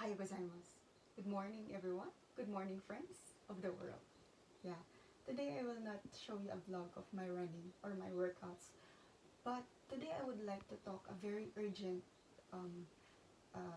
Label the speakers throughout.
Speaker 1: Ohayou gozaimasu. Good morning, everyone. Good morning, friends of the world. Yeah, today I will not show you a vlog of my running or my workouts, but today I would like to talk a very urgent um,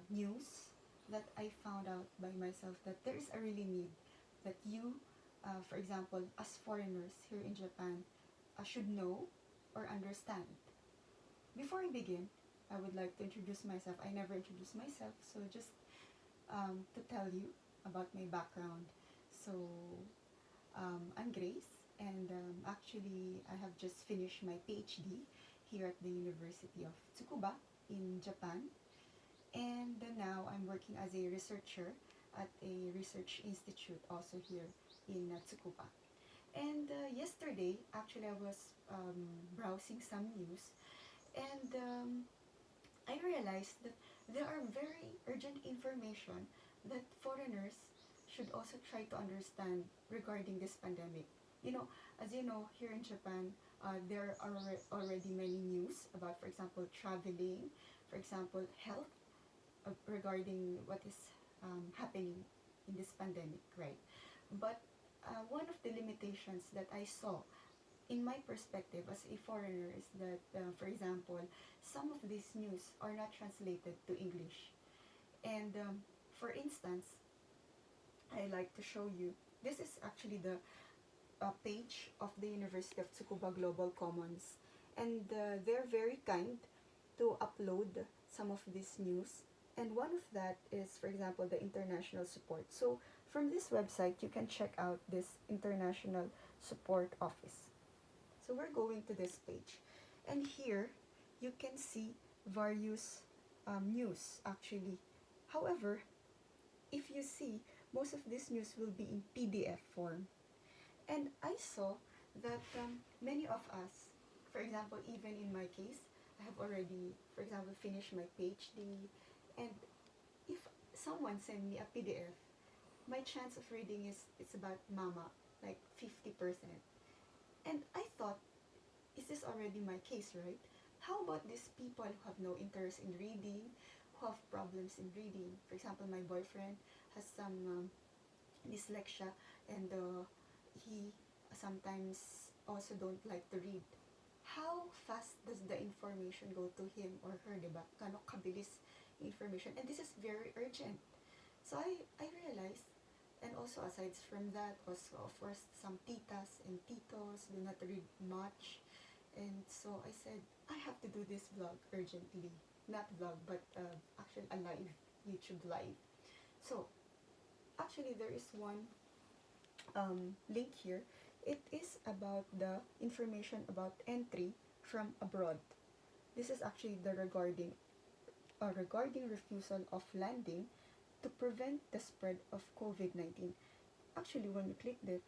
Speaker 1: news that I found out by myself that there is a really need that you, for example, as foreigners here in Japan, should know or understand. Before I begin, I would like to introduce myself. I never introduced myself, so just to tell you about my background. So, I'm Grace, and actually, I have just finished my PhD here at the University of Tsukuba in Japan. And now I'm working as a researcher at a research institute also here in Tsukuba. And yesterday, actually, I was browsing some news, and I realized that there are very urgent information that foreigners should also try to understand regarding this pandemic. You know, as you know, here in Japan, there are already many news about, for example, traveling, for example, health, regarding what is happening in this pandemic, right? But one of the limitations that I saw in my perspective as a foreigner is that, for example, some of these news are not translated to English. And for instance, I like to show you, this is actually the page of the University of Tsukuba Global Commons. And they're very kind to upload some of this news. And one of that is, for example, the international support. So from this website, you can check out this international support office. So we're going to this page. And here, you can see various news actually. However, if you see, most of this news will be in PDF form. And I saw that many of us, for example, even in my case, I have already, for example, finished my PhD. And if someone send me a PDF, my chance of reading is it's about mama, like 50%. And I thought, is this already my case, right? How about these people who have no interest in reading, who have problems in reading? For example, my boyfriend has some dyslexia, and he sometimes also don't like to read. How fast does the information go to him or her, diba? Gano'ng kabilis information? And this is very urgent. So I realized, and also aside from that, also of course some titas and titos do not read much. And so I said, I have to do this vlog urgently. Not vlog, but actually a live, YouTube live. So actually there is one link here. It is about the information about entry from abroad. This is actually the regarding refusal of landing to prevent the spread of COVID-19. Actually, when you click that,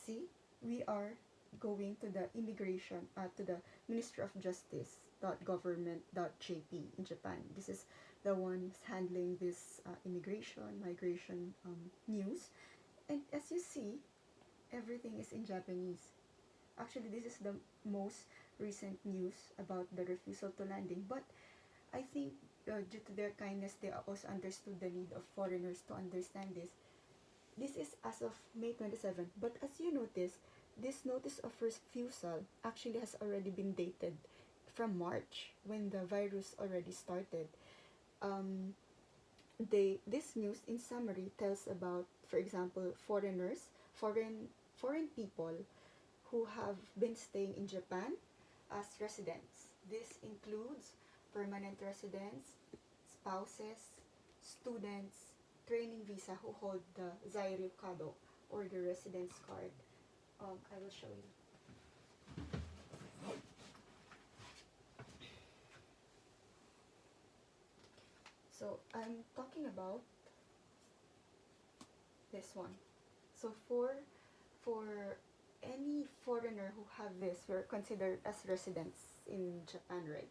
Speaker 1: see, we are going to the immigration, to the Ministry of Justice .government.jp in Japan. This is the one handling this immigration, migration news. And as you see, everything is in Japanese. Actually, this is the most recent news about the refusal to landing. But I think due to their kindness, they also understood the need of foreigners to understand this. This is as of May 27. But as you notice, this notice of refusal actually has already been dated from March when the virus already started. Um, this news in summary tells about, for example, foreign people who have been staying in Japan as residents. This includes permanent residents, spouses, students, training visa who hold the Zairyu Kado or the residence card. I will show you. So I'm talking about this one. So for any foreigner who have this, we're considered as residents in Japan, right?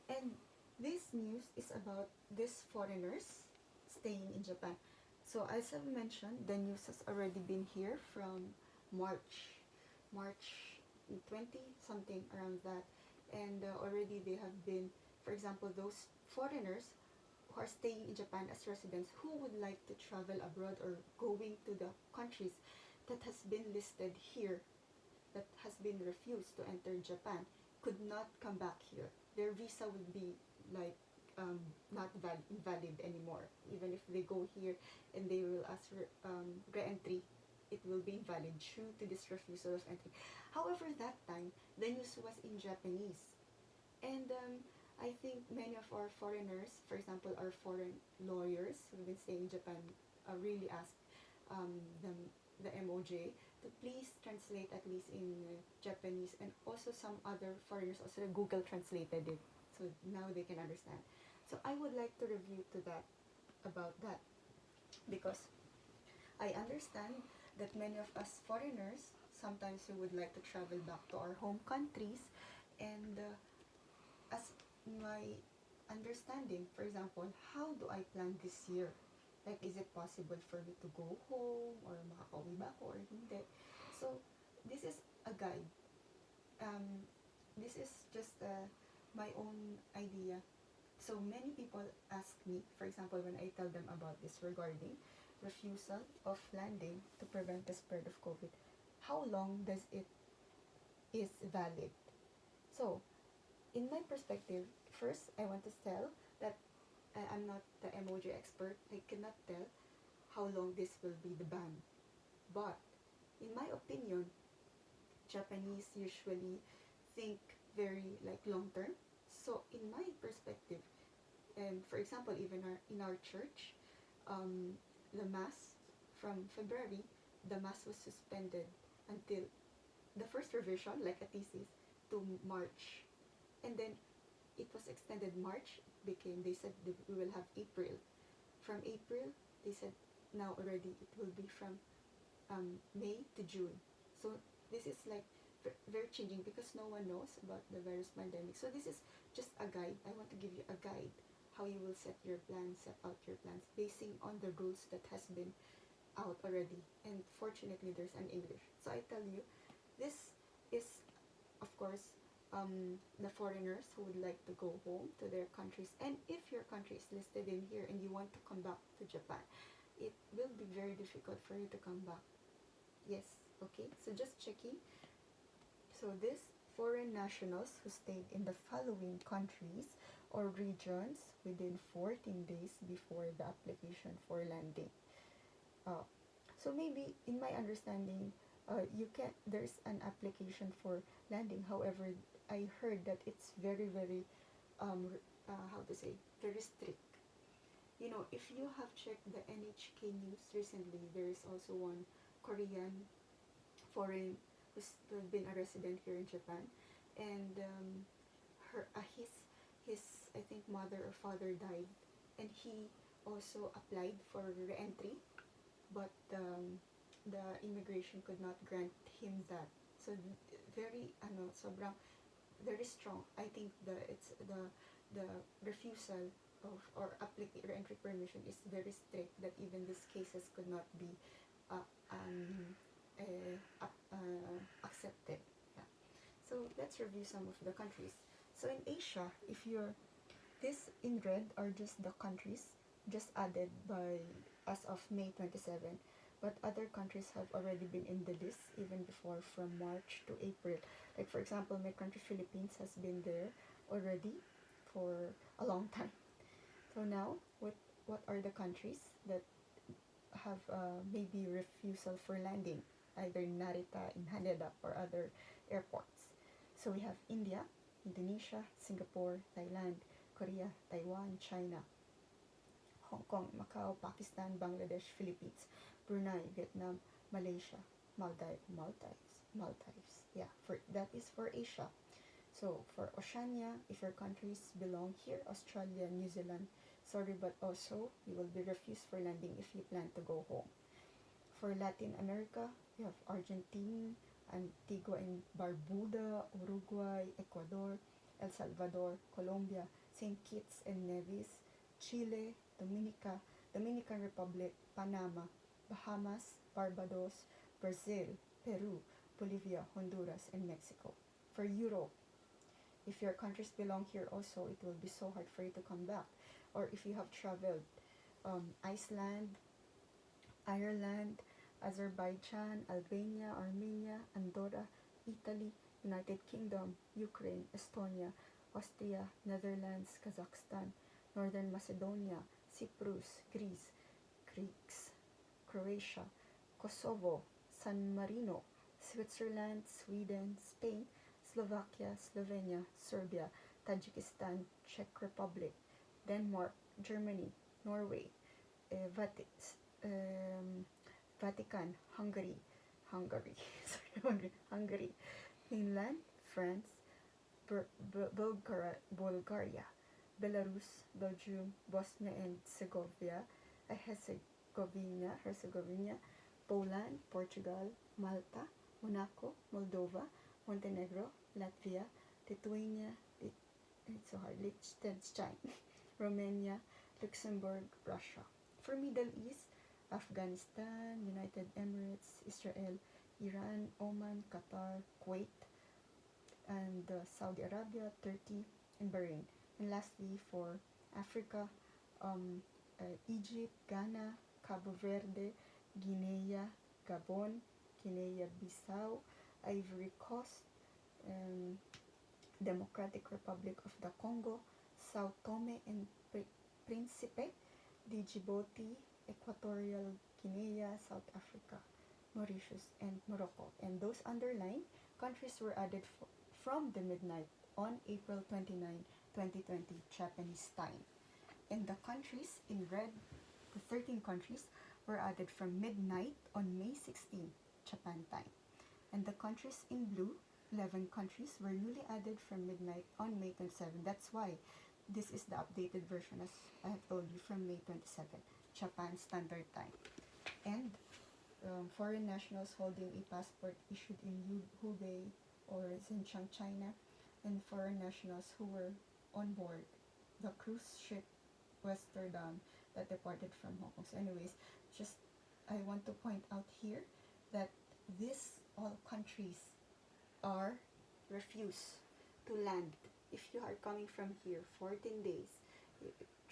Speaker 1: And this news is about these foreigners staying in Japan. So as I've mentioned, the news has already been here from March 20 something around that, and already they have been, for example, those foreigners who are staying in Japan as residents who would like to travel abroad or going to the countries that has been listed here, that has been refused to enter Japan, could not come back here. Their visa would be like not valid anymore. Even if they go here and they will ask for re-entry, it will be invalid due to this refusal of entry. However, that time the news was in Japanese, and I think many of our foreigners, for example, our foreign lawyers who've been staying in Japan, really asked the MOJ to please translate at least in Japanese, and also some other foreigners also Google translated it, so now they can understand. So I would like to review to that about that, because I understand that many of us foreigners sometimes we would like to travel back to our home countries, and as my understanding, for example, how do I plan this year? Like, is it possible for me to go home, or makakauwi ba ako or hindi? So, this is a guide. This is just my own idea. So, many people ask me, for example, when I tell them about this regarding refusal of landing to prevent the spread of COVID, how long does it is valid? So, in my perspective, first I want to tell that I'm not the emoji expert. I cannot tell how long this will be the ban. But in my opinion, Japanese usually think very like long term. So in my perspective, for example, even in our church, the mass from February, the mass was suspended until the first revision, like a thesis, to March, and then it was extended. March became, they said we will have April. From April, they said now already it will be from May to June. So this is like very changing, because no one knows about the virus pandemic. So this is just a guide. I want to give you a guide how you will set your plans, set out your plans basing on the rules that has been out already. And fortunately, there's an English. So I tell you, this is, of course, the foreigners who would like to go home to their countries. And if your country is listed in here and you want to come back to Japan, it will be very difficult for you to come back. Yes, okay, so just checking. So this foreign nationals who stayed in the following countries or regions within 14 days before the application for landing. Uh, so maybe in my understanding, you can there's an application for landing. However, I heard that it's very how to say, very strict. You know, if you have checked the NHK news recently, there is also one Korean foreign who's been a resident here in Japan, and her his I think mother or father died, and he also applied for re-entry, but the immigration could not grant him that. So very sobrang very strong. I think the refusal of or re-entry permission is very strict, that even these cases could not be uh, um, accepted. Yeah. So let's review some of the countries. So in Asia, if you're this in red are just the countries just added by as of May 27, but other countries have already been in the list even before, from March to April. Like for example, my country Philippines has been there already for a long time. So now, what are the countries that have maybe refusal for landing, either in Narita, in Haneda, or other airports? So we have India, Indonesia, Singapore, Thailand, Korea, Taiwan, China, Hong Kong, Macau, Pakistan, Bangladesh, Philippines, Brunei, Vietnam, Malaysia, Maldives. Yeah, for that is for Asia. So for Oceania, if your countries belong here, Australia, New Zealand, sorry, but also you will be refused for landing if you plan to go home. For Latin America, you have Argentina, Antigua and Barbuda, Uruguay, Ecuador, El Salvador, Colombia, St. Kitts and Nevis, Chile, Dominican Republic, Panama, Bahamas, Barbados, Brazil, Peru, Bolivia, Honduras, and Mexico. For Europe, If your countries belong here also, it will be so hard for you to come back. Or if you have traveled Iceland, Ireland, Azerbaijan, Albania, Armenia, Andorra, Italy, United Kingdom, Ukraine, Estonia, Austria, Netherlands, Kazakhstan, Northern Macedonia, Cyprus, Greece, Croatia, Kosovo, San Marino, Switzerland, Sweden, Spain, Slovakia, Slovenia, Serbia, Tajikistan, Czech Republic, Denmark, Germany, Norway, uh, Vati- um, Vatican, Hungary, Hungary, Finland, France, Bulgaria, Belarus, Belgium, Bosnia and Herzegovina, Poland, Portugal, Malta, Monaco, Moldova, Montenegro, Latvia, Lithuania, it's so hard, Liechtenstein, Romania, Luxembourg, Russia. For Middle East, Afghanistan, United Emirates, Israel, Iran, Oman, Qatar, Kuwait, and Saudi Arabia, Turkey, and Bahrain. And lastly, for Africa, Egypt, Ghana, Cabo Verde, Guinea, Gabon, Guinea-Bissau, Ivory Coast, um, Democratic Republic of the Congo, Sao Tome and Principe, Djibouti, Equatorial Guinea, South Africa, Mauritius, and Morocco. And those underlined countries were added from the midnight on April 29, 2020 Japanese time. And the countries in red, the 13 countries, were added from midnight on May 16, Japan time. And the countries in blue, 11 countries, were newly added from midnight on May 27. That's why this is the updated version, as I have told you, from May 27, Japan Standard Time. And foreign nationals holding a passport issued in Hubei or Xinjiang, China, and foreign nationals who were on board the cruise ship Westerdam that departed from Hong Kong. So anyways, just I want to point out here that these all countries are refused to land. If you are coming from here 14 days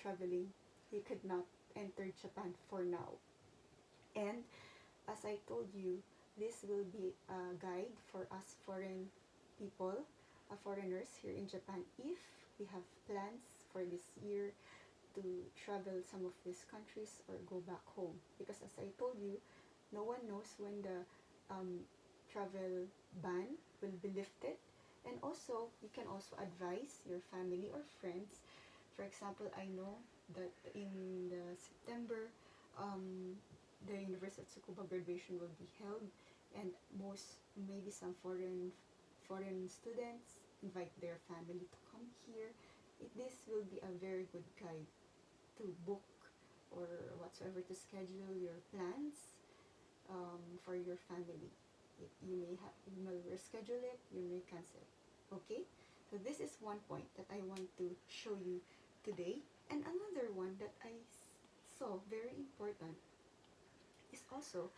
Speaker 1: traveling, you could not enter Japan for now. And as I told you, this will be a guide for us foreign people, foreigners here in Japan, if we have plans for this year to travel some of these countries or go back home. Because as I told you, no one knows when the travel ban will be lifted. And also, you can also advise your family or friends. For example, I know that in the September, the University of Tsukuba graduation will be held, and maybe some foreign students invite their family to come here. This will be a very good guide to book or whatsoever, to schedule your plans for your family. You may reschedule it, you may cancel. Okay? So this is one point that I want to show you today. And another one that I saw very important is also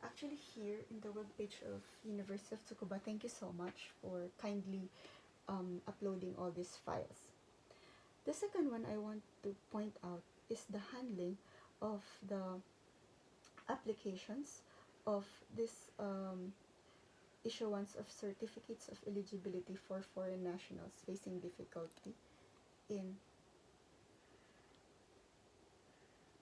Speaker 1: actually here in the webpage of University of Tsukuba. Thank you so much for kindly uploading all these files. The second one I want to point out is the handling of the applications of this issuance of certificates of eligibility for foreign nationals facing difficulty in